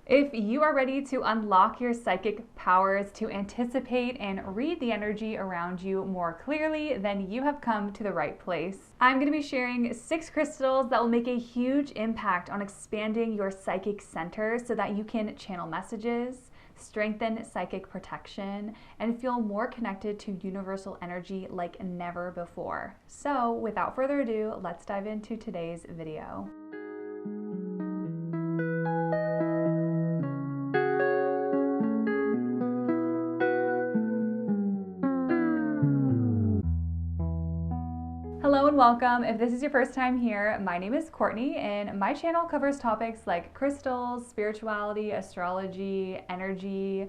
If you are ready to unlock your psychic powers to anticipate and read the energy around you more clearly, then you have come to the right place. I'm going to be sharing 6 crystals that will make a huge impact on expanding your psychic center so that you can channel messages, strengthen psychic protection, and feel more connected to universal energy like never before. So without further ado, let's dive into today's video. Hello and welcome. If this is your first time here, my name is Courtney and my channel covers topics like crystals, spirituality, astrology, energy.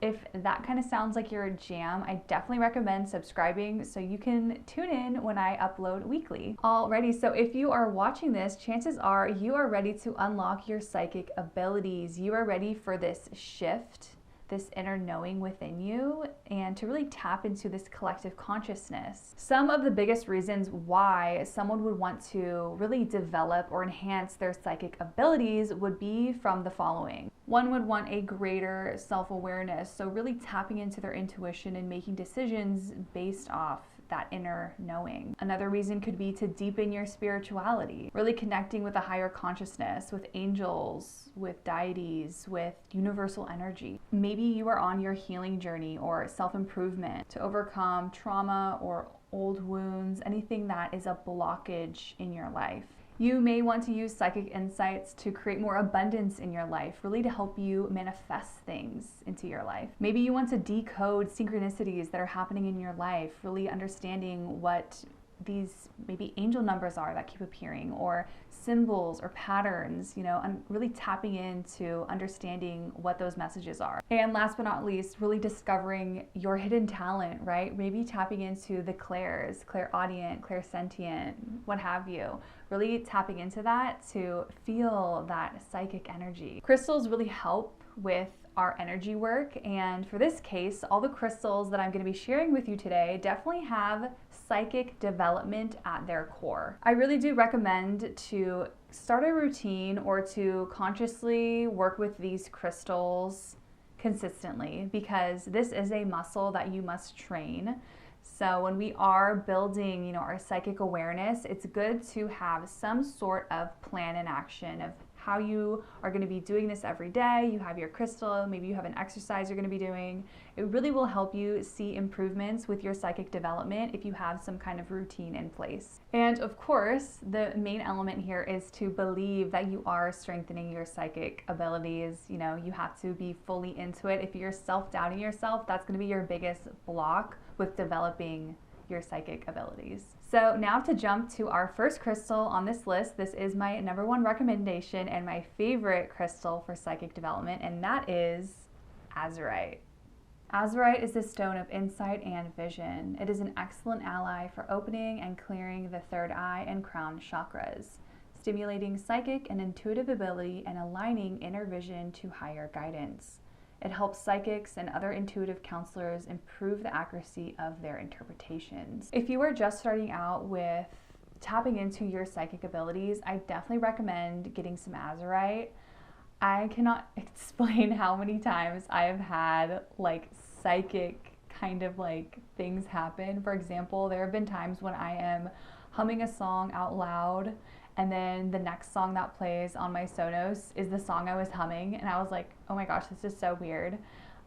If that kind of sounds like your jam, I definitely recommend subscribing so you can tune in when I upload weekly. Alrighty, so if you are watching this, chances are you are ready to unlock your psychic abilities. You are ready for this shift, this inner knowing within you, and to really tap into this collective consciousness. Some of the biggest reasons why someone would want to really develop or enhance their psychic abilities would be from the following. One would want a greater self-awareness, so really tapping into their intuition and making decisions based off that inner knowing. Another reason could be to deepen your spirituality, really connecting with a higher consciousness, with angels, with deities, with universal energy. Maybe you are on your healing journey or self-improvement to overcome trauma or old wounds, anything that is a blockage in your life. You may want to use psychic insights to create more abundance in your life, really to help you manifest things into your life. Maybe you want to decode synchronicities that are happening in your life, really understanding what these maybe angel numbers are that keep appearing, or symbols or patterns, and really tapping into understanding what those messages are. And last but not least, really discovering your hidden talent, right? Maybe tapping into the clairs, clairaudient, clairsentient, what have you. Really tapping into that to feel that psychic energy. Crystals really help with our energy work, and for this case, all the crystals that I'm going to be sharing with you today definitely have psychic development at their core. I really do recommend to start a routine or to consciously work with these crystals consistently, because this is a muscle that you must train. So when we are building, our psychic awareness, it's good to have some sort of plan in action of how you are going to be doing this every day. You have your crystal, maybe you have an exercise you're going to be doing. It really will help you see improvements with your psychic development if you have some kind of routine in place. And of course, the main element here is to believe that you are strengthening your psychic abilities. You have to be fully into it. If you're self-doubting yourself, that's going to be your biggest block with developing your psychic abilities. So now to jump to our first crystal on this list. This is my #1 recommendation and my favorite crystal for psychic development, and that is Azurite. Azurite is the stone of insight and vision. It is an excellent ally for opening and clearing the third eye and crown chakras, stimulating psychic and intuitive ability and aligning inner vision to higher guidance. It helps psychics and other intuitive counselors improve the accuracy of their interpretations. If you are just starting out with tapping into your psychic abilities, I definitely recommend getting some Azurite. I cannot explain how many times I have had psychic kind of things happen. For example, there have been times when I am humming a song out loud, and then the next song that plays on my Sonos is the song I was humming, and I was like, oh my gosh, this is so weird.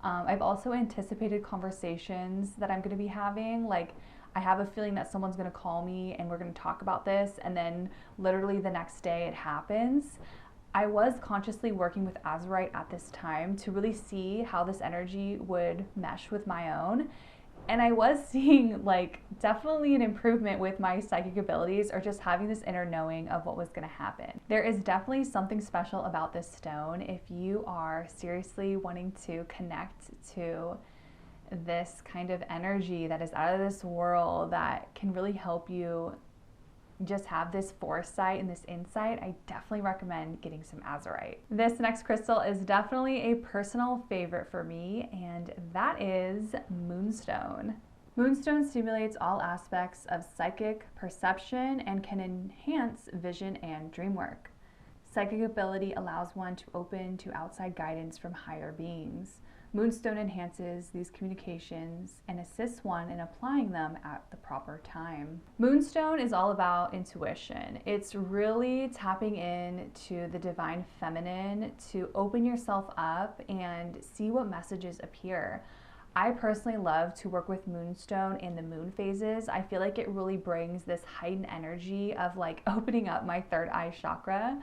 I've also anticipated conversations that I'm going to be having. I have a feeling that someone's going to call me and we're going to talk about this, and then literally the next day it happens. I was consciously working with Azurite at this time to really see how this energy would mesh with my own. And I was seeing definitely an improvement with my psychic abilities, or just having this inner knowing of what was going to happen. There is definitely something special about this stone if you are seriously wanting to connect to this kind of energy that is out of this world, that can really help you just have this foresight and this insight. I definitely recommend getting some Azurite. This next crystal is definitely a personal favorite for me, and that is Moonstone. Moonstone stimulates all aspects of psychic perception and can enhance vision and dream work. Psychic ability allows one to open to outside guidance from higher beings. Moonstone enhances these communications and assists one in applying them at the proper time. Moonstone is all about intuition. It's really tapping into the divine feminine to open yourself up and see what messages appear. I personally love to work with Moonstone in the moon phases. I feel like it really brings this heightened energy of like opening up my third eye chakra.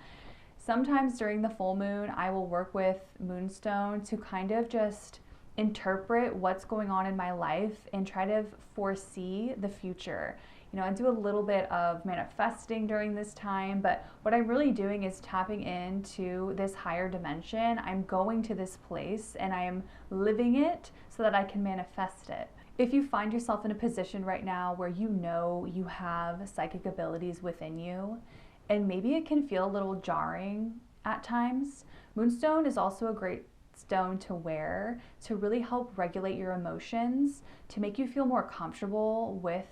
Sometimes during the full moon, I will work with Moonstone to kind of just interpret what's going on in my life and try to foresee the future. You know, I do a little bit of manifesting during this time, but what I'm really doing is tapping into this higher dimension. I'm going to this place and I am living it so that I can manifest it. If you find yourself in a position right now where you know you have psychic abilities within you, and maybe it can feel a little jarring at times, Moonstone is also a great stone to wear to really help regulate your emotions, to make you feel more comfortable with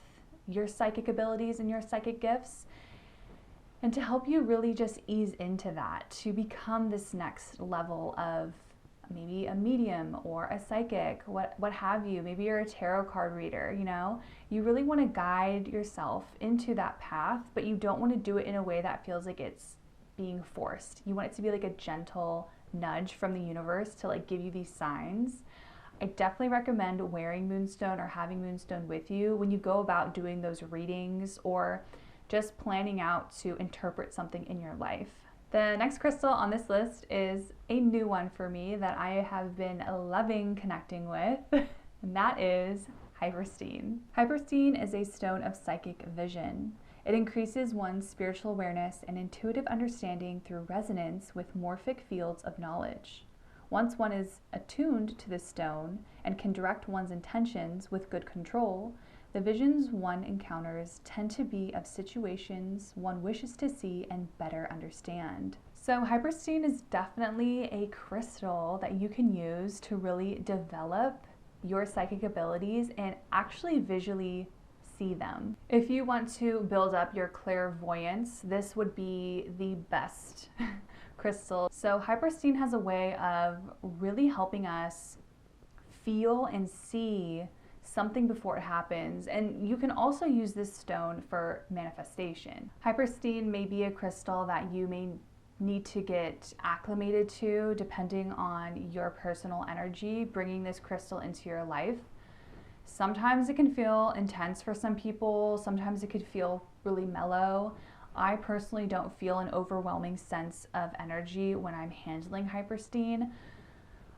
your psychic abilities and your psychic gifts, and to help you really just ease into that, to become this next level of maybe a medium or a psychic, what have you. Maybe you're a tarot card reader, you know? You really want to guide yourself into that path, but you don't want to do it in a way that feels like it's being forced. You want it to be like a gentle nudge from the universe to like give you these signs. I definitely recommend wearing Moonstone or having Moonstone with you when you go about doing those readings or just planning out to interpret something in your life. The next crystal on this list is a new one for me that I have been loving connecting with, and that is hyperstrine. Hyperstrine is a stone of psychic vision. It increases one's spiritual awareness and intuitive understanding through resonance with morphic fields of knowledge. Once one is attuned to this stone and can direct one's intentions with good control, the visions one encounters tend to be of situations one wishes to see and better understand. So hyperstrine is definitely a crystal that you can use to really develop your psychic abilities and actually visually see them. If you want to build up your clairvoyance, this would be the best crystal. So hyperstrine has a way of really helping us feel and see something before it happens, and you can also use this stone for manifestation. Hyperstrine may be a crystal that you may need to get acclimated to depending on your personal energy, bringing this crystal into your life. Sometimes it can feel intense for some people, sometimes it could feel really mellow. I personally don't feel an overwhelming sense of energy when I'm handling hyperstrine.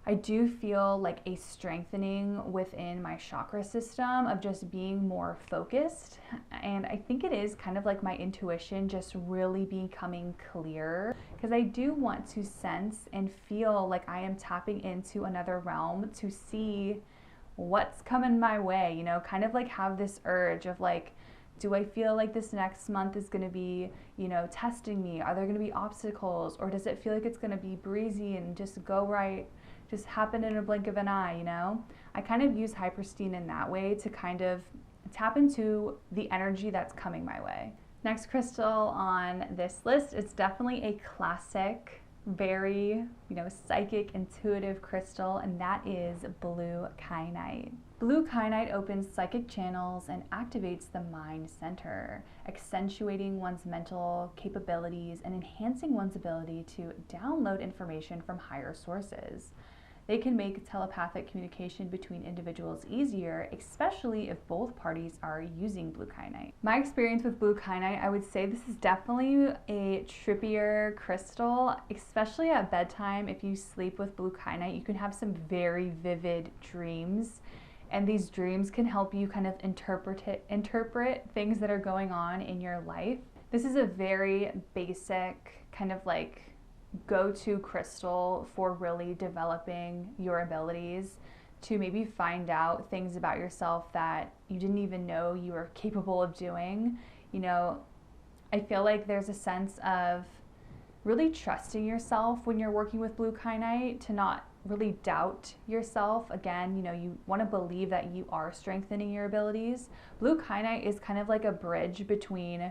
I do feel like a strengthening within my chakra system of just being more focused. And I think it is kind of like my intuition just really becoming clear, because I do want to sense and feel like I am tapping into another realm to see what's coming my way, you know, kind of like have this urge of like, do I feel like this next month is going to be, you know, testing me? Are there going to be obstacles? Or does it feel like it's going to be breezy and just go right? Just happen in a blink of an eye, you know? I kind of use hyperstrine in that way to kind of tap into the energy that's coming my way. Next crystal on this list is definitely a classic, very, you know, psychic, intuitive crystal, and that is blue kyanite. Blue kyanite opens psychic channels and activates the mind center, accentuating one's mental capabilities and enhancing one's ability to download information from higher sources. They can make telepathic communication between individuals easier, especially if both parties are using blue kyanite. My experience with blue kyanite, I would say this is definitely a trippier crystal, especially at bedtime. If you sleep with blue kyanite, you can have some very vivid dreams, and these dreams can help you kind of interpret things that are going on in your life. This is a very basic kind of like go-to crystal for really developing your abilities to maybe find out things about yourself that you didn't even know you were capable of doing. You know, I feel like there's a sense of really trusting yourself when you're working with blue kyanite, to not really doubt yourself. Again, you know, you want to believe that you are strengthening your abilities. Blue kyanite is kind of like a bridge between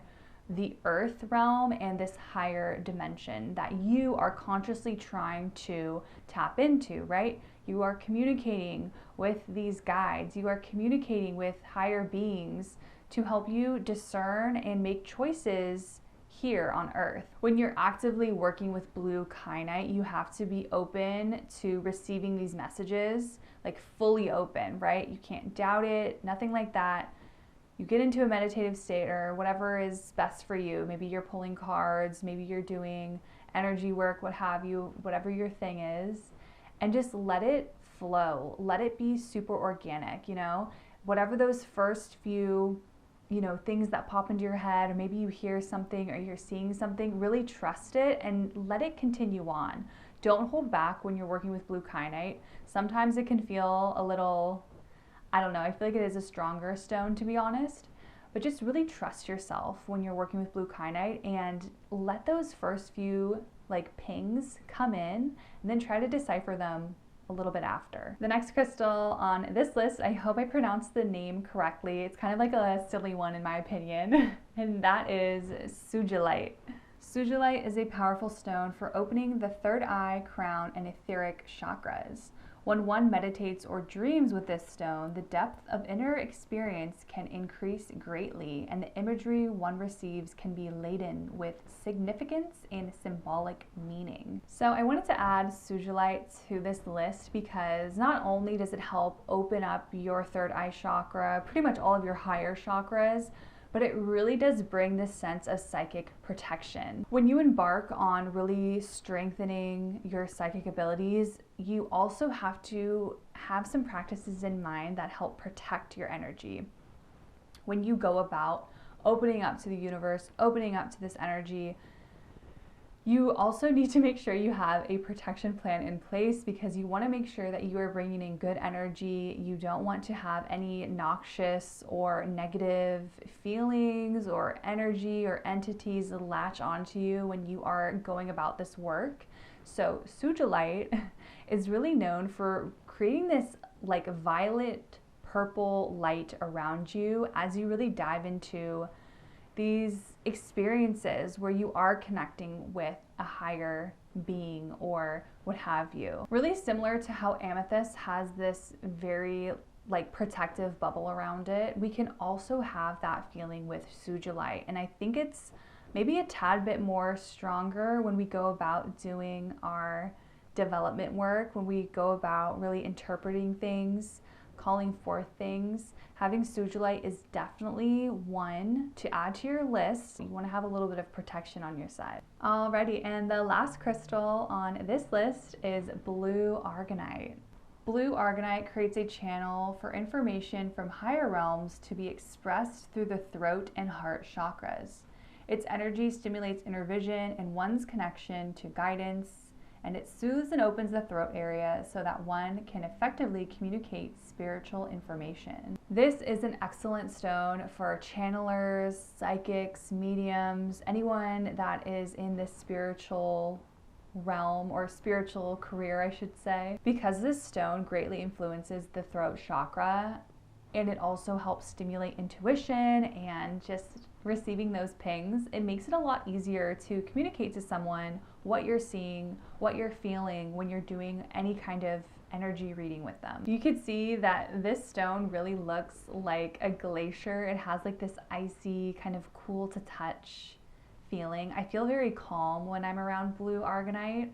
the earth realm and this higher dimension that you are consciously trying to tap into, right? You are communicating with these guides, you are communicating with higher beings to help you discern and make choices here on earth. When you're actively working with blue kyanite, you have to be open to receiving these messages, like fully open, right? You can't doubt it, nothing like that. You get into a meditative state or whatever is best for you. Maybe you're pulling cards, maybe you're doing energy work, what have you, whatever your thing is, and just let it flow. Let it be super organic, you know? Whatever those first few, you know, things that pop into your head, or maybe you hear something or you're seeing something, really trust it and let it continue on. Don't hold back when you're working with blue kyanite. Sometimes it can feel a little, I don't know, I feel like it is a stronger stone, to be honest, but just really trust yourself when you're working with blue kyanite and let those first few like pings come in and then try to decipher them a little bit after. The next crystal on this list, I hope I pronounced the name correctly. It's kind of like a silly one in my opinion, and that is Sugilite. Sugilite is a powerful stone for opening the third eye, crown, and etheric chakras. When one meditates or dreams with this stone, the depth of inner experience can increase greatly, and the imagery one receives can be laden with significance and symbolic meaning. So I wanted to add Sugilite to this list because not only does it help open up your third eye chakra, pretty much all of your higher chakras, but it really does bring this sense of psychic protection. When you embark on really strengthening your psychic abilities, you also have to have some practices in mind that help protect your energy. When you go about opening up to the universe, opening up to this energy, you also need to make sure you have a protection plan in place because you want to make sure that you are bringing in good energy. You don't want to have any noxious or negative feelings or energy or entities latch onto you when you are going about this work. So Sugilite is really known for creating this like violet purple light around you as you really dive into these experiences where you are connecting with a higher being or what have you. Really similar to how amethyst has this very like protective bubble around it, we can also have that feeling with Sugilite. And I think it's maybe a tad bit more stronger when we go about doing our development work, when we go about really interpreting things, calling forth things. Having Sugilite is definitely one to add to your list. You want to have a little bit of protection on your side. Alrighty, and the last crystal on this list is blue Aragonite. Blue Aragonite creates a channel for information from higher realms to be expressed through the throat and heart chakras. Its energy stimulates inner vision and one's connection to guidance, and it soothes and opens the throat area so that one can effectively communicate spiritual information. This is an excellent stone for channelers, psychics, mediums, anyone that is in this spiritual realm or spiritual career, I should say. Because this stone greatly influences the throat chakra, and it also helps stimulate intuition and just receiving those pings, it makes it a lot easier to communicate to someone what you're seeing, what you're feeling when you're doing any kind of energy reading with them. You could see that this stone really looks like a glacier. It has like this icy, kind of cool to touch feeling. I feel very calm when I'm around blue Aragonite.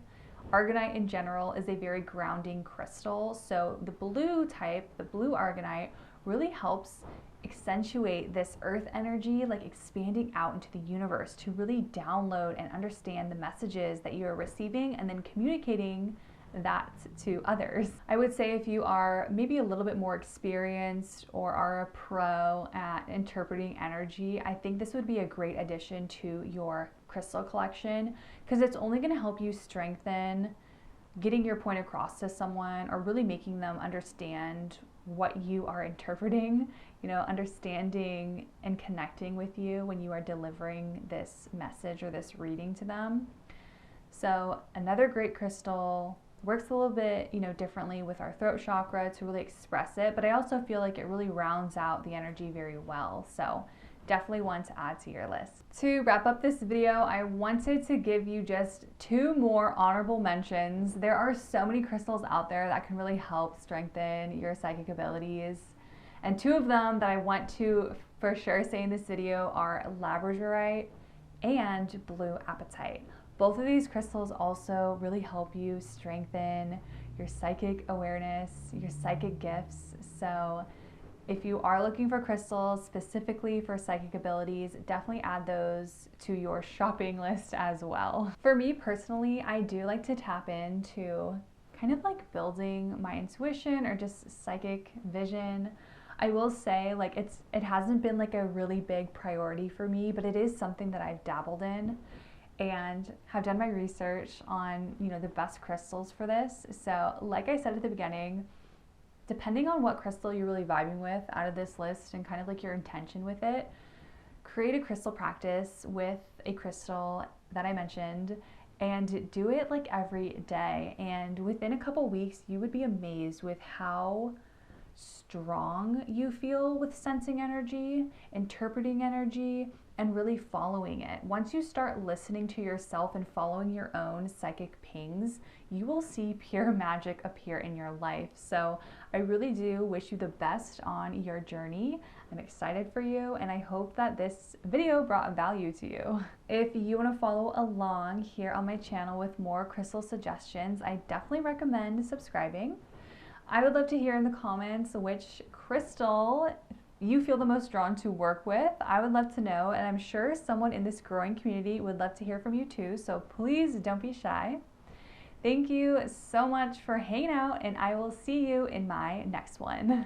Aragonite in general is a very grounding crystal, so the blue type, the blue Aragonite, really helps accentuate this earth energy, like expanding out into the universe to really download and understand the messages that you are receiving and then communicating that to others. I would say if you are maybe a little bit more experienced or are a pro at interpreting energy, I think this would be a great addition to your crystal collection because it's only going to help you strengthen getting your point across to someone or really making them understand what you are interpreting, you know, understanding and connecting with you when you are delivering this message or this reading to them. So another great crystal, works a little bit, you know, differently with our throat chakra to really express it, but I also feel like it really rounds out the energy very well. So definitely one to add to your list. To wrap up this video, I wanted to give you just 2 more honorable mentions. There are so many crystals out there that can really help strengthen your psychic abilities. And 2 of them that I want to for sure say in this video are Labradorite and blue apatite. Both of these crystals also really help you strengthen your psychic awareness, your psychic gifts. So if you are looking for crystals specifically for psychic abilities, definitely add those to your shopping list as well. For me personally, I do like to tap into kind of like building my intuition or just psychic vision. I will say, like, it hasn't been like a really big priority for me, but it is something that I've dabbled in and have done my research on, you know, the best crystals for this. So like I said at the beginning, depending on what crystal you're really vibing with out of this list and kind of like your intention with it, create a crystal practice with a crystal that I mentioned and do it like every day. And within a couple weeks, you would be amazed with how strong you feel with sensing energy, interpreting energy, and really following it. Once you start listening to yourself and following your own psychic pings, you will see pure magic appear in your life. So I really do wish you the best on your journey. I'm excited for you, and I hope that this video brought value to you. If you want to follow along here on my channel with more crystal suggestions, I definitely recommend subscribing. I would love to hear in the comments which crystal you feel the most drawn to work with. I would love to know, and I'm sure someone in this growing community would love to hear from you too, so please don't be shy. Thank you so much for hanging out, and I will see you in my next one.